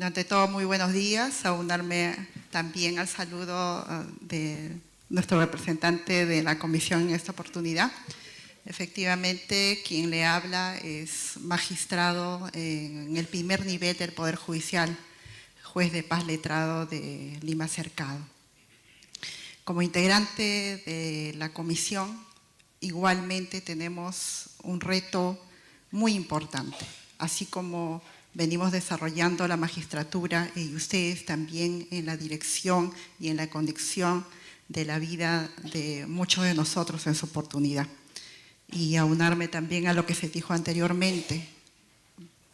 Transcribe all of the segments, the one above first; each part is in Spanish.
Bueno, ante todo, muy buenos días. Aunarme también al saludo de nuestro representante de la comisión en esta oportunidad. Efectivamente, quien le habla es magistrado en el primer nivel del Poder Judicial, juez de paz letrado de Lima Cercado. Como integrante de la comisión, igualmente tenemos un reto muy importante, así como venimos desarrollando la magistratura y ustedes también en la dirección y en la conducción de la vida de muchos de nosotros en su oportunidad. Y aunarme también a lo que se dijo anteriormente,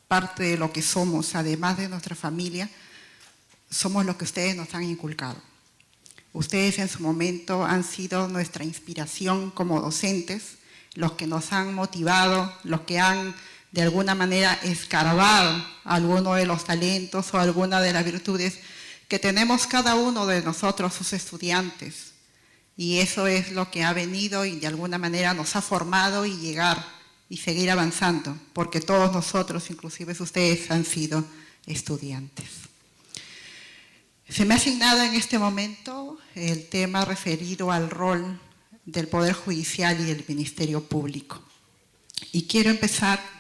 parte de lo que somos, además de nuestra familia, somos lo que ustedes nos han inculcado. Ustedes en su momento han sido nuestra inspiración como docentes, los que nos han motivado, los que han de alguna manera escarbado algunos de los talentos o alguna de las virtudes que tenemos cada uno de nosotros, sus estudiantes. Y eso es lo que ha venido y de alguna manera nos ha formado y llegar y seguir avanzando, porque todos nosotros, inclusive ustedes, han sido estudiantes. Se me ha asignado en este momento el tema referido al rol del Poder Judicial y del Ministerio Público. Y quiero empezar,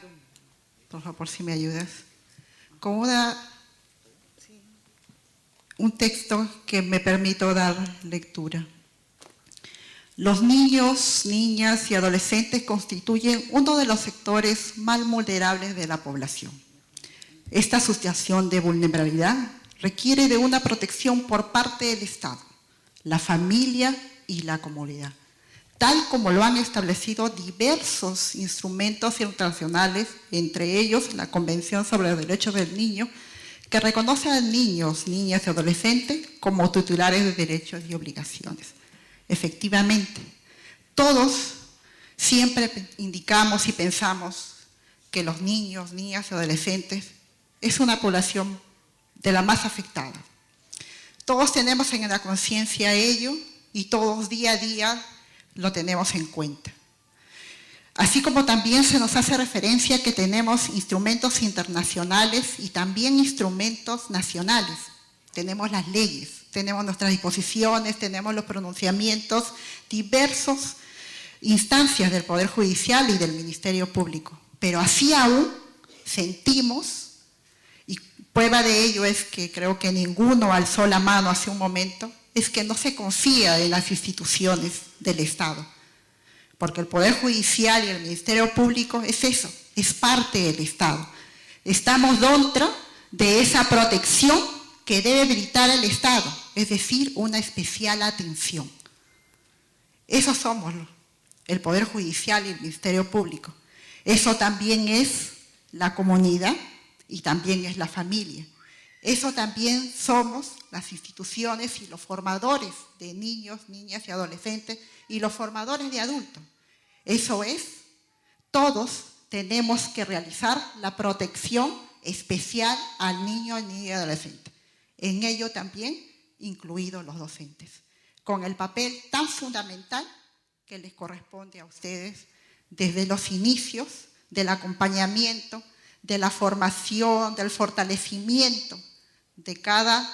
por favor, si me ayudas, con un texto que me permito dar lectura. Los niños, niñas y adolescentes constituyen uno de los sectores más vulnerables de la población. Esta situación de vulnerabilidad requiere de una protección por parte del Estado, la familia y la comunidad, tal como lo han establecido diversos instrumentos internacionales, entre ellos la Convención sobre los Derechos del Niño, que reconoce a niños, niñas y adolescentes como titulares de derechos y obligaciones. Efectivamente, todos siempre indicamos y pensamos que los niños, niñas y adolescentes es una población de la más afectada. Todos tenemos en la conciencia ello y todos día a día lo tenemos en cuenta. Así como también se nos hace referencia que tenemos instrumentos internacionales y también instrumentos nacionales. Tenemos las leyes, tenemos nuestras disposiciones, tenemos los pronunciamientos, diversas instancias del Poder Judicial y del Ministerio Público. Pero así aún sentimos, y prueba de ello es que creo que ninguno alzó la mano hace un momento, es que no se confía en las instituciones del Estado. Porque el Poder Judicial y el Ministerio Público es eso, es parte del Estado. Estamos dentro de esa protección que debe brindar el Estado, es decir, una especial atención. Eso somos el Poder Judicial y el Ministerio Público. Eso también es la comunidad y también es la familia. Eso también somos las instituciones y los formadores de niños, niñas y adolescentes y los formadores de adultos. Eso es, todos tenemos que realizar la protección especial al niño, niña y adolescente. En ello también incluidos los docentes, con el papel tan fundamental que les corresponde a ustedes desde los inicios del acompañamiento, de la formación, del fortalecimiento de cada,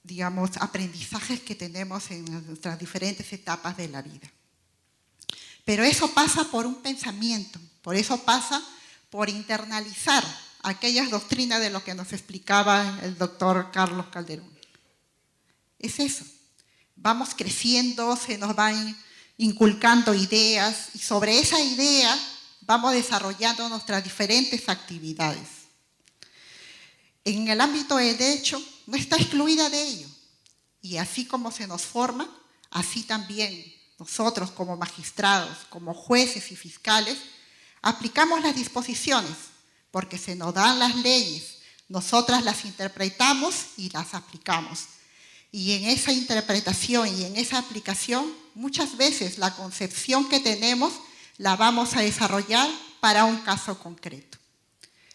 digamos, aprendizajes que tenemos en nuestras diferentes etapas de la vida. Pero eso pasa por un pensamiento, por eso pasa por internalizar aquellas doctrinas de lo que nos explicaba el doctor Carlos Calderón. Es eso. Vamos creciendo, se nos van inculcando ideas y sobre esa idea vamos desarrollando nuestras diferentes actividades. En el ámbito del derecho no está excluida de ello. Y así como se nos forma, así también nosotros como magistrados, como jueces y fiscales, aplicamos las disposiciones, porque se nos dan las leyes, nosotras las interpretamos y las aplicamos. Y en esa interpretación y en esa aplicación, muchas veces la concepción que tenemos la vamos a desarrollar para un caso concreto.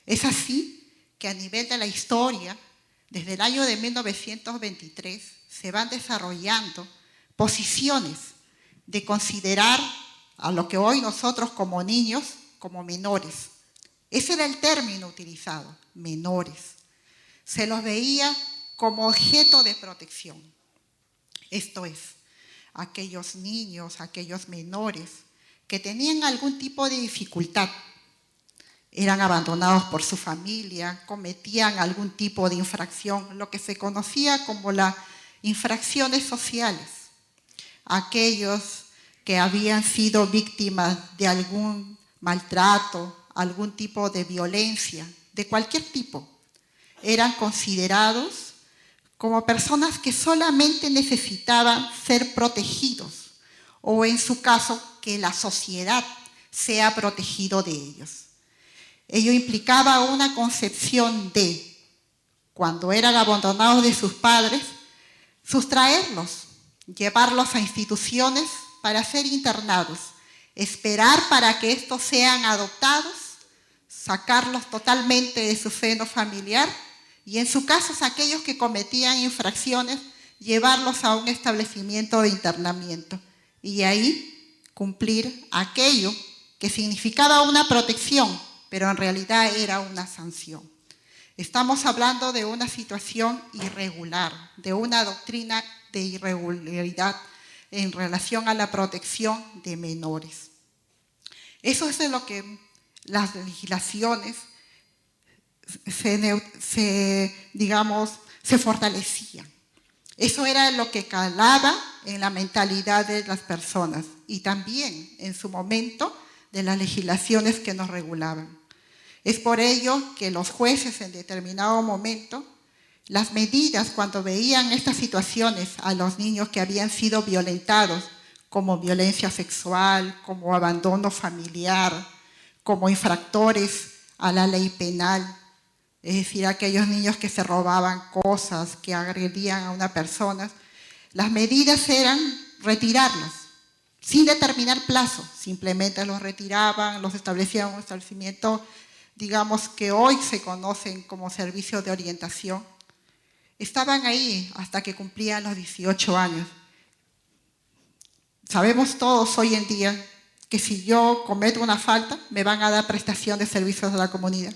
Es así que a nivel de la historia, desde el año de 1923, se van desarrollando posiciones de considerar a lo que hoy nosotros como niños, como menores. Ese era el término utilizado, menores. se los veía como objeto de protección. Esto es, aquellos niños, aquellos menores que tenían algún tipo de dificultad, eran abandonados por su familia, cometían algún tipo de infracción, lo que se conocía como las infracciones sociales. Aquellos que habían sido víctimas de algún maltrato, algún tipo de violencia, de cualquier tipo, eran considerados como personas que solamente necesitaban ser protegidos, o en su caso, que la sociedad sea protegido de ellos. Ello implicaba una concepción de, cuando eran abandonados de sus padres, sustraerlos, llevarlos a instituciones para ser internados, esperar para que estos sean adoptados, sacarlos totalmente de su seno familiar y, en su caso, aquellos que cometían infracciones, llevarlos a un establecimiento de internamiento y ahí cumplir aquello que significaba una protección, pero en realidad era una sanción. Estamos hablando de una situación irregular, de una doctrina de irregularidad en relación a la protección de menores. Eso es de lo que las legislaciones se fortalecían. Eso era lo que calaba en la mentalidad de las personas y también en su momento de las legislaciones que nos regulaban. Es por ello que los jueces en determinado momento, las medidas cuando veían estas situaciones a los niños que habían sido violentados, como violencia sexual, como abandono familiar, como infractores a la ley penal, es decir, aquellos niños que se robaban cosas, que agredían a una persona, las medidas eran retirarlas, sin determinar plazo, simplemente los retiraban, los establecían en un establecimiento, digamos que hoy se conocen como servicios de orientación. Estaban ahí hasta que cumplían los 18 años. Sabemos todos hoy en día que si yo cometo una falta, me van a dar prestación de servicios a la comunidad.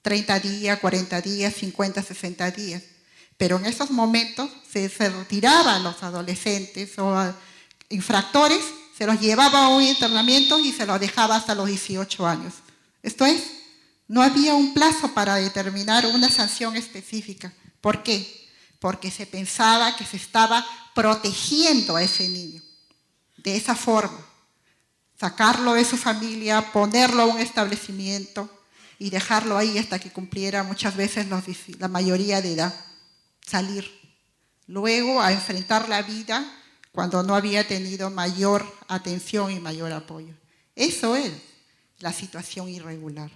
30 días, 40 días, 50, 60 días. Pero en esos momentos se retiraban los adolescentes o infractores, se los llevaba a un internamiento y se los dejaba hasta los 18 años. Esto es, no había un plazo para determinar una sanción específica. ¿Por qué? Porque se pensaba que se estaba protegiendo a ese niño. De esa forma, sacarlo de su familia, ponerlo a un establecimiento y dejarlo ahí hasta que cumpliera muchas veces la mayoría de edad, salir. Luego a enfrentar la vida cuando no había tenido mayor atención y mayor apoyo. Eso es la situación irregular.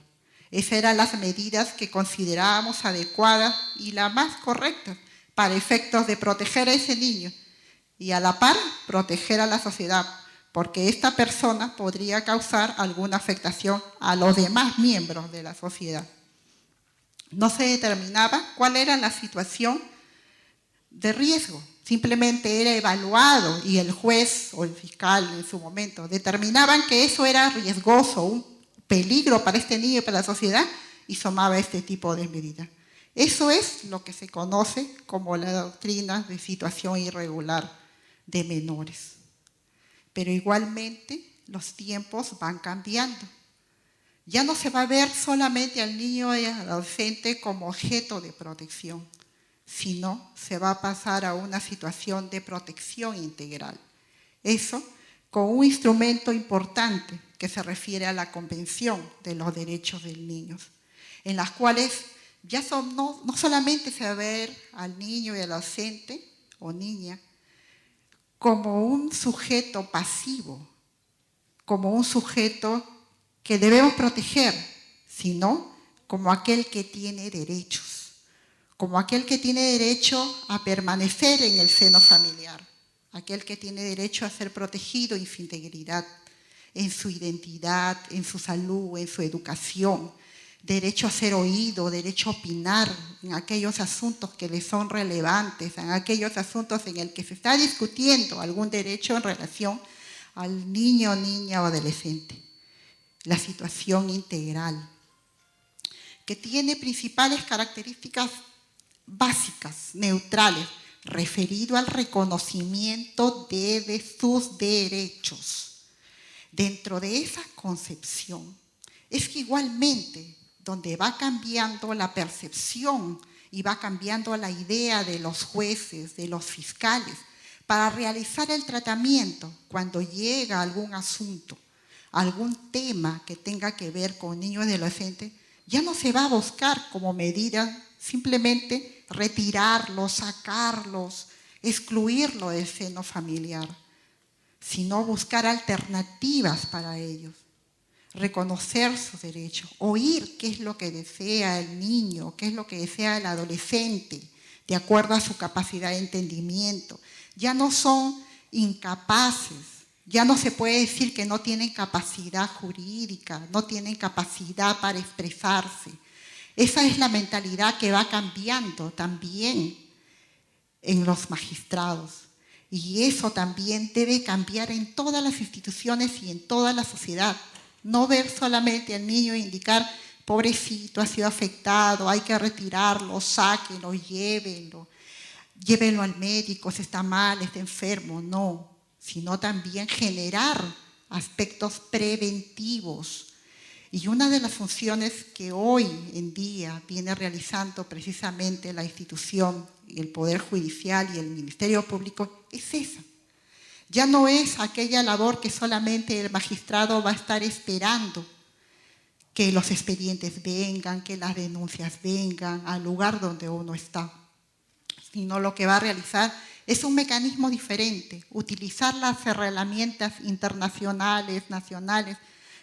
Esas eran las medidas que considerábamos adecuadas y las más correctas para efectos de proteger a ese niño y a la par proteger a la sociedad, porque esta persona podría causar alguna afectación a los demás miembros de la sociedad. No se determinaba cuál era la situación de riesgo, simplemente era evaluado y el juez o el fiscal en su momento determinaban que eso era riesgoso, un peligro para este niño y para la sociedad y tomaba este tipo de medidas. Eso es lo que se conoce como la doctrina de situación irregular de menores. Pero igualmente los tiempos van cambiando. Ya no se va a ver solamente al niño y al adolescente como objeto de protección, sino se va a pasar a una situación de protección integral. Eso con un instrumento importante que se refiere a la Convención de los Derechos del Niño, en las cuales ya no solamente se va a ver al niño y al adolescente o niña como un sujeto pasivo, como un sujeto que debemos proteger, sino como aquel que tiene derechos, como aquel que tiene derecho a permanecer en el seno familiar, aquel que tiene derecho a ser protegido en su integridad, en su identidad, en su salud, en su educación, derecho a ser oído, derecho a opinar en aquellos asuntos que le son relevantes, en aquellos asuntos en el que se está discutiendo algún derecho en relación al niño, niña o adolescente. La situación integral, que tiene principales características básicas, neutrales, referido al reconocimiento de sus derechos. Dentro de esa concepción, es que igualmente, donde va cambiando la percepción y va cambiando la idea de los jueces, de los fiscales, para realizar el tratamiento cuando llega algún asunto, algún tema que tenga que ver con niños y adolescentes, ya no se va a buscar como medida simplemente retirarlos, sacarlos, excluirlo del seno familiar, sino buscar alternativas para ellos, reconocer sus derechos, oír qué es lo que desea el niño, qué es lo que desea el adolescente, de acuerdo a su capacidad de entendimiento. Ya no son incapaces, ya no se puede decir que no tienen capacidad jurídica, no tienen capacidad para expresarse. Esa es la mentalidad que va cambiando también en los magistrados. Y eso también debe cambiar en todas las instituciones y en toda la sociedad. No ver solamente al niño e indicar, pobrecito, ha sido afectado, hay que retirarlo, sáquenlo, llévenlo al médico, si está mal, está enfermo. No, sino también generar aspectos preventivos. Y una de las funciones que hoy en día viene realizando precisamente la institución, el Poder Judicial y el Ministerio Público es esa. Ya no es aquella labor que solamente el magistrado va a estar esperando que los expedientes vengan, que las denuncias vengan al lugar donde uno está, sino lo que va a realizar es un mecanismo diferente, utilizar las herramientas internacionales, nacionales,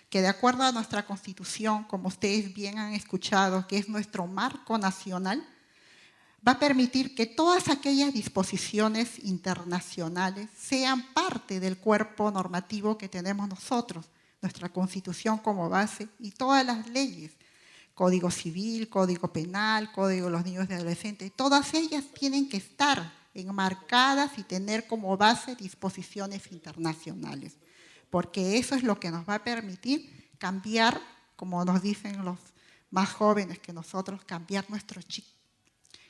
que de acuerdo a nuestra Constitución, como ustedes bien han escuchado, que es nuestro marco nacional, va a permitir que todas aquellas disposiciones internacionales sean parte del cuerpo normativo que tenemos nosotros, nuestra Constitución como base y todas las leyes, Código Civil, Código Penal, Código de los Niños y Adolescentes, todas ellas tienen que estar enmarcadas y tener como base disposiciones internacionales, porque eso es lo que nos va a permitir cambiar, como nos dicen los más jóvenes que nosotros, cambiar nuestro chip,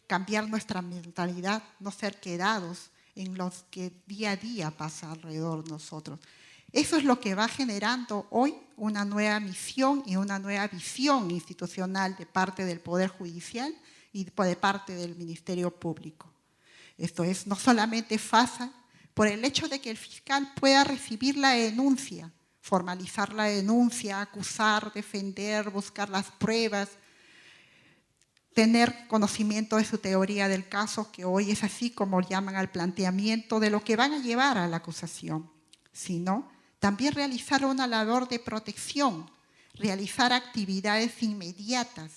cambiar nuestra mentalidad, no ser quedados en lo que día a día pasa alrededor de nosotros. Eso es lo que va generando hoy una nueva misión y una nueva visión institucional de parte del Poder Judicial y de parte del Ministerio Público. Esto es, no solamente pasa por el hecho de que el fiscal pueda recibir la denuncia, formalizar la denuncia, acusar, defender, buscar las pruebas, tener conocimiento de su teoría del caso, que hoy es así como llaman al planteamiento de lo que van a llevar a la acusación, sino también realizar una labor de protección, realizar actividades inmediatas,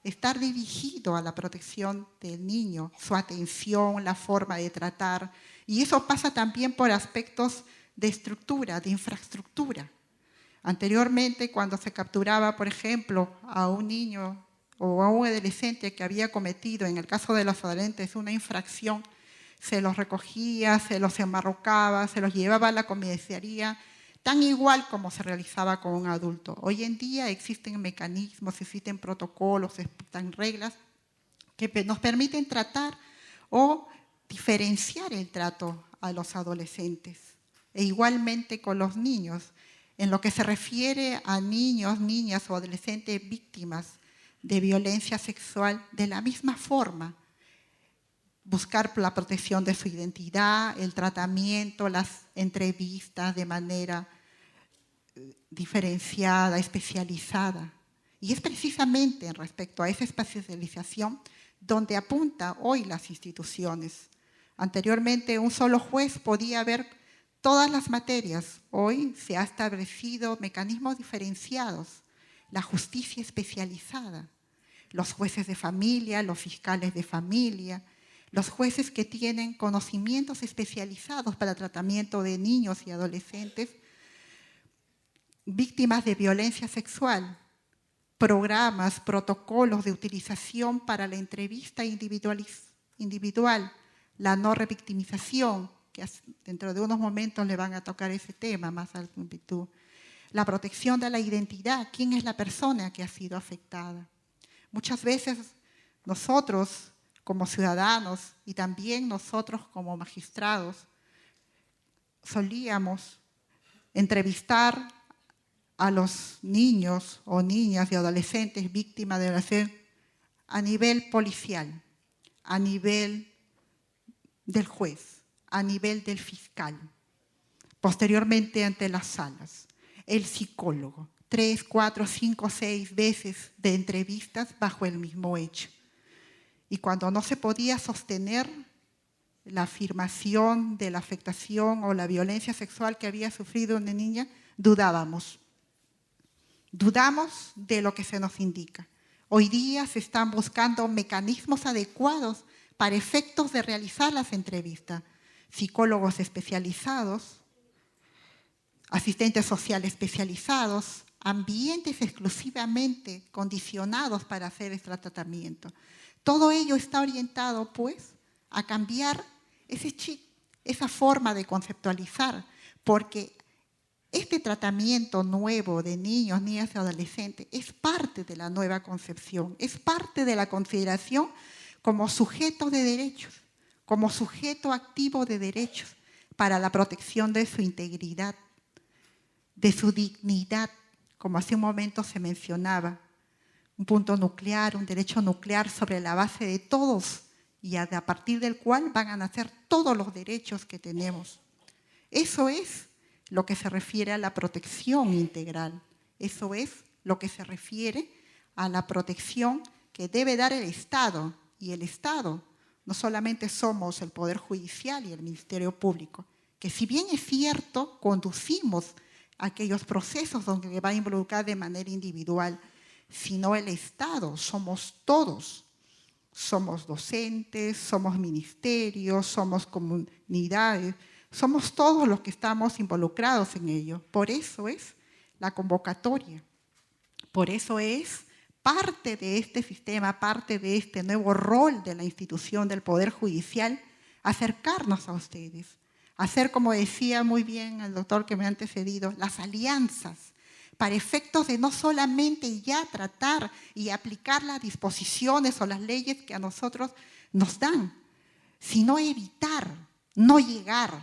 estar dirigido a la protección del niño, su atención, la forma de tratar, y eso pasa también por aspectos de estructura, de infraestructura. Anteriormente, cuando se capturaba, por ejemplo, a un niño o a un adolescente que había cometido, en el caso de los adolescentes, una infracción, se los recogía, se los enmarrocaba, se los llevaba a la comisaría, tan igual como se realizaba con un adulto. Hoy en día existen mecanismos, existen protocolos, existen reglas que nos permiten tratar o diferenciar el trato a los adolescentes. E igualmente con los niños, en lo que se refiere a niños, niñas o adolescentes víctimas de violencia sexual, de la misma forma, buscar la protección de su identidad, el tratamiento, las entrevistas de manera diferenciada, especializada. Y es precisamente respecto a esa especialización donde apunta hoy las instituciones. Anteriormente un solo juez podía ver todas las materias. Hoy se ha establecido mecanismos diferenciados, la justicia especializada, los jueces de familia, los fiscales de familia, los jueces que tienen conocimientos especializados para el tratamiento de niños y adolescentes víctimas de violencia sexual, programas, protocolos de utilización para la entrevista individual, la no revictimización, que dentro de unos momentos le van a tocar ese tema más al amplitud, la protección de la identidad, quién es la persona que ha sido afectada. Muchas veces nosotros, como ciudadanos y también nosotros como magistrados, solíamos entrevistar a los niños o niñas y adolescentes víctimas de violación a nivel policial, a nivel del juez, a nivel del fiscal, posteriormente ante las salas, el psicólogo, 3, 4, 5, 6 veces de entrevistas bajo el mismo hecho. Y cuando no se podía sostener la afirmación de la afectación o la violencia sexual que había sufrido una niña, dudábamos. Dudamos de lo que se nos indica. Hoy día se están buscando mecanismos adecuados para efectos de realizar las entrevistas. Psicólogos especializados, asistentes sociales especializados, ambientes exclusivamente condicionados para hacer este tratamiento. Todo ello está orientado, pues, a cambiar ese chip, esa forma de conceptualizar, porque este tratamiento nuevo de niños, niñas y adolescentes es parte de la nueva concepción, es parte de la consideración como sujeto de derechos, como sujeto activo de derechos para la protección de su integridad, de su dignidad, como hace un momento se mencionaba, un punto nuclear, un derecho nuclear sobre la base de todos y a partir del cual van a nacer todos los derechos que tenemos. Eso es lo que se refiere a la protección integral. Eso es lo que se refiere a la protección que debe dar el Estado. Y el Estado no solamente somos el Poder Judicial y el Ministerio Público, que si bien es cierto, conducimos aquellos procesos donde va a involucrar de manera individual, sino el Estado, somos todos. Somos docentes, somos ministerios, somos comunidades, somos todos los que estamos involucrados en ello. Por eso es la convocatoria, por eso es parte de este sistema, parte de este nuevo rol de la institución del Poder Judicial, acercarnos a ustedes, hacer, como decía muy bien el doctor que me ha antecedido, las alianzas, para efectos de no solamente ya tratar y aplicar las disposiciones o las leyes que a nosotros nos dan, sino evitar, no llegar,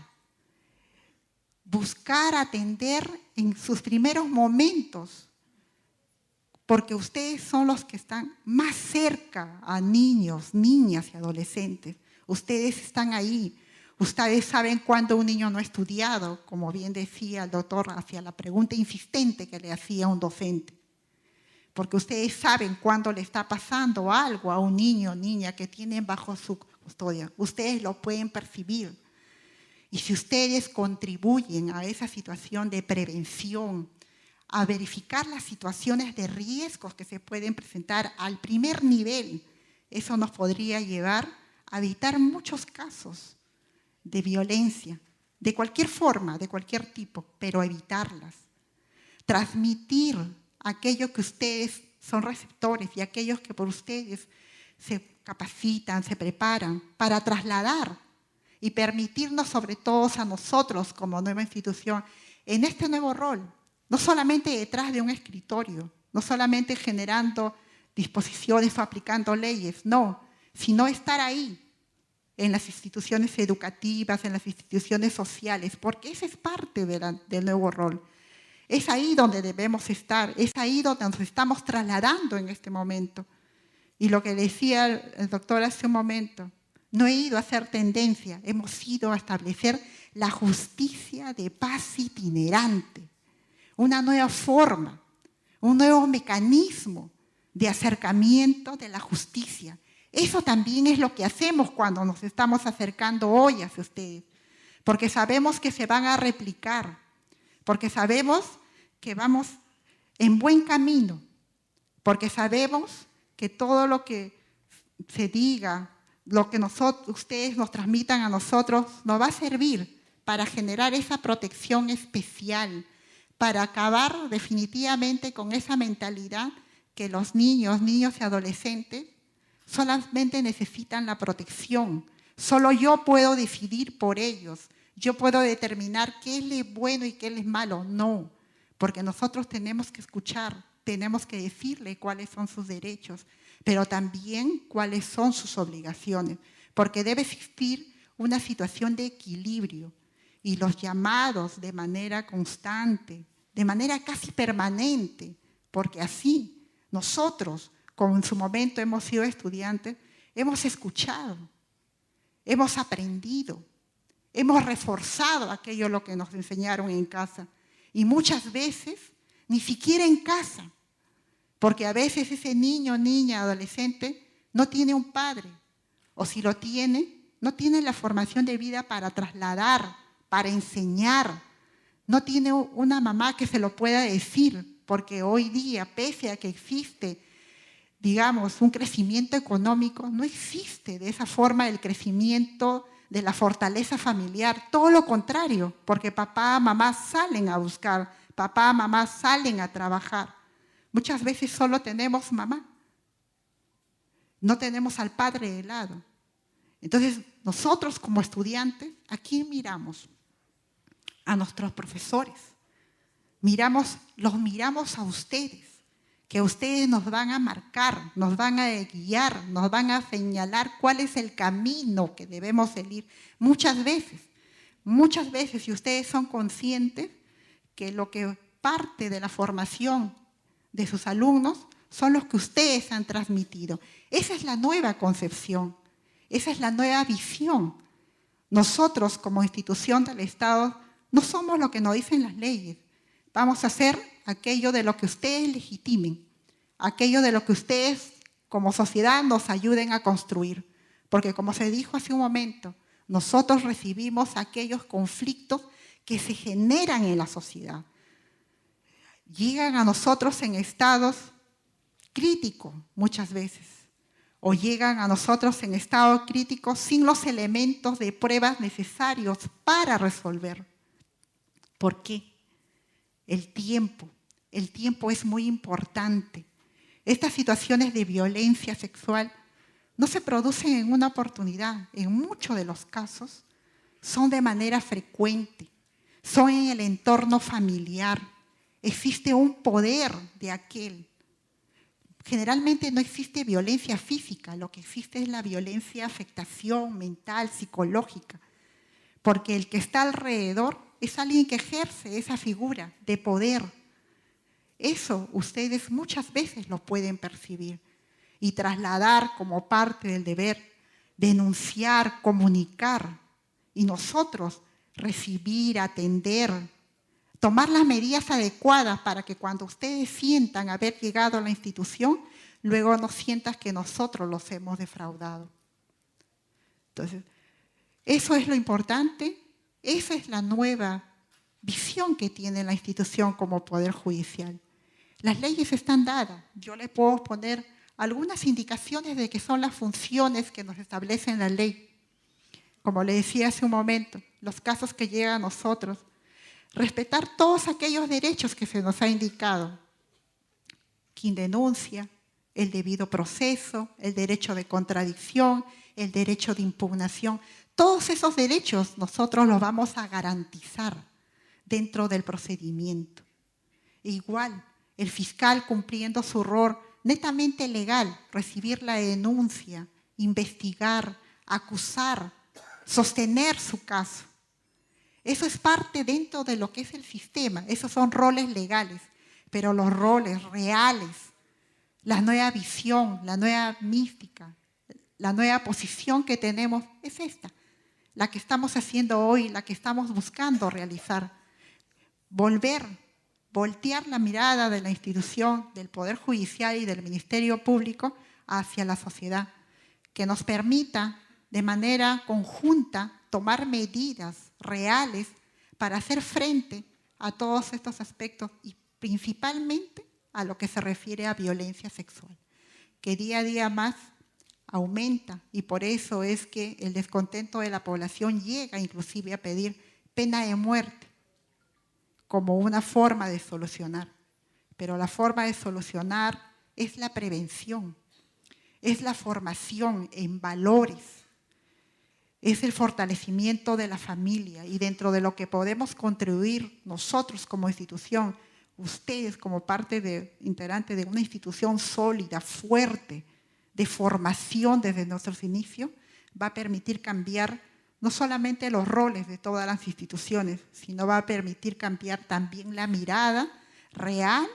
buscar atender en sus primeros momentos, porque ustedes son los que están más cerca a niños, niñas y adolescentes. Ustedes están ahí. Ustedes saben cuándo un niño no ha estudiado, como bien decía el doctor, hacia la pregunta insistente que le hacía un docente. Porque ustedes saben cuándo le está pasando algo a un niño o niña que tienen bajo su custodia. Ustedes lo pueden percibir. Y si ustedes contribuyen a esa situación de prevención, a verificar las situaciones de riesgos que se pueden presentar al primer nivel, eso nos podría llevar a evitar muchos casos de violencia, de cualquier forma, de cualquier tipo, pero evitarlas. Transmitir aquello que ustedes son receptores y aquellos que por ustedes se capacitan, se preparan para trasladar y permitirnos sobre todo a nosotros como nueva institución en este nuevo rol, no solamente detrás de un escritorio, no solamente generando disposiciones o aplicando leyes, no, sino estar ahí, en las instituciones educativas, en las instituciones sociales, porque esa es parte del nuevo rol. Es ahí donde debemos estar, es ahí donde nos estamos trasladando en este momento. Y lo que decía el doctor hace un momento, no he ido a hacer tendencia, hemos ido a establecer la justicia de paz itinerante, una nueva forma, un nuevo mecanismo de acercamiento de la justicia. Eso también es lo que hacemos cuando nos estamos acercando hoy hacia ustedes, porque sabemos que se van a replicar, porque sabemos que vamos en buen camino, porque sabemos que todo lo que se diga, lo que ustedes nos transmitan a nosotros, nos va a servir para generar esa protección especial, para acabar definitivamente con esa mentalidad que los niños y adolescentes solamente necesitan la protección. Solo yo puedo decidir por ellos. Yo puedo determinar qué es bueno y qué es malo. No, porque nosotros tenemos que escuchar, tenemos que decirle cuáles son sus derechos, pero también cuáles son sus obligaciones, porque debe existir una situación de equilibrio y los llamados de manera constante, de manera casi permanente, porque así nosotros, como en su momento hemos sido estudiantes, hemos escuchado, hemos aprendido, hemos reforzado aquello lo que nos enseñaron en casa y muchas veces ni siquiera en casa, porque a veces ese niño, niña, adolescente no tiene un padre, o si lo tiene, no tiene la formación de vida para trasladar, para enseñar, no tiene una mamá que se lo pueda decir, porque hoy día, pese a que existe, digamos, un crecimiento económico, no existe de esa forma el crecimiento de la fortaleza familiar, todo lo contrario, porque papá, mamá salen a buscar, papá, mamá salen a trabajar. Muchas veces solo tenemos mamá, no tenemos al padre de lado. Entonces, nosotros como estudiantes, ¿a quién miramos? A nuestros profesores. Los miramos a ustedes, que ustedes nos van a marcar, nos van a guiar, nos van a señalar cuál es el camino que debemos seguir. Muchas veces, si ustedes son conscientes que lo que parte de la formación de sus alumnos son los que ustedes han transmitido. Esa es la nueva concepción, esa es la nueva visión. Nosotros, como institución del Estado, no somos lo que nos dicen las leyes. Vamos a hacer aquello de lo que ustedes legitimen, aquello de lo que ustedes como sociedad nos ayuden a construir. Porque como se dijo hace un momento, nosotros recibimos aquellos conflictos que se generan en la sociedad. Llegan a nosotros en estados críticos muchas veces, o llegan a nosotros en estado crítico sin los elementos de pruebas necesarios para resolver. ¿Por qué? El tiempo es muy importante. Estas situaciones de violencia sexual no se producen en una oportunidad, en muchos de los casos son de manera frecuente, son en el entorno familiar, existe un poder de aquel. Generalmente no existe violencia física, lo que existe es la violencia, afectación mental, psicológica, porque el que está alrededor es alguien que ejerce esa figura de poder. Eso ustedes muchas veces lo pueden percibir y trasladar como parte del deber, denunciar, comunicar y nosotros recibir, atender, tomar las medidas adecuadas para que cuando ustedes sientan haber llegado a la institución, luego no sientan que nosotros los hemos defraudado. Entonces, eso es lo importante, esa es la nueva visión que tiene la institución como Poder Judicial. Las leyes están dadas, yo le puedo poner algunas indicaciones de qué son las funciones que nos establece la ley. Como le decía hace un momento, los casos que llegan a nosotros, respetar todos aquellos derechos que se nos ha indicado. Quien denuncia, el debido proceso, el derecho de contradicción, el derecho de impugnación. Todos esos derechos nosotros los vamos a garantizar dentro del procedimiento. Igual, el fiscal cumpliendo su rol netamente legal, recibir la denuncia, investigar, acusar, sostener su caso. Eso es parte dentro de lo que es el sistema, esos son roles legales, pero los roles reales, la nueva visión, la nueva mística, la nueva posición que tenemos es esta, la que estamos haciendo hoy, la que estamos buscando realizar. Voltear la mirada de la institución, del Poder Judicial y del Ministerio Público hacia la sociedad, que nos permita de manera conjunta tomar medidas reales para hacer frente a todos estos aspectos y principalmente a lo que se refiere a violencia sexual, que día a día más aumenta y por eso es que el descontento de la población llega inclusive a pedir pena de muerte como una forma de solucionar. Pero la forma de solucionar es la prevención, es la formación en valores, es el fortalecimiento de la familia y dentro de lo que podemos contribuir nosotros como institución, ustedes como parte integrante de una institución sólida, fuerte, de formación desde nuestros inicios, va a permitir cambiar no solamente los roles de todas las instituciones, sino va a permitir cambiar también la mirada real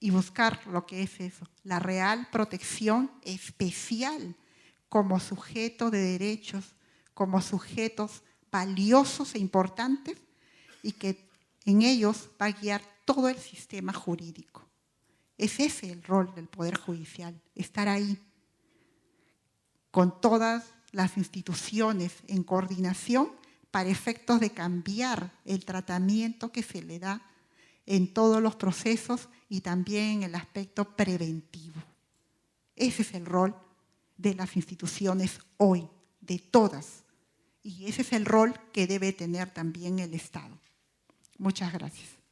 y buscar lo que es eso, la real protección especial como sujeto de derechos, como sujetos valiosos e importantes, y que en ellos va a guiar todo el sistema jurídico. Es ese el rol del Poder Judicial, estar ahí con todas las instituciones en coordinación para efectos de cambiar el tratamiento que se le da en todos los procesos y también en el aspecto preventivo. Ese es el rol de las instituciones hoy, de todas. Y ese es el rol que debe tener también el Estado. Muchas gracias.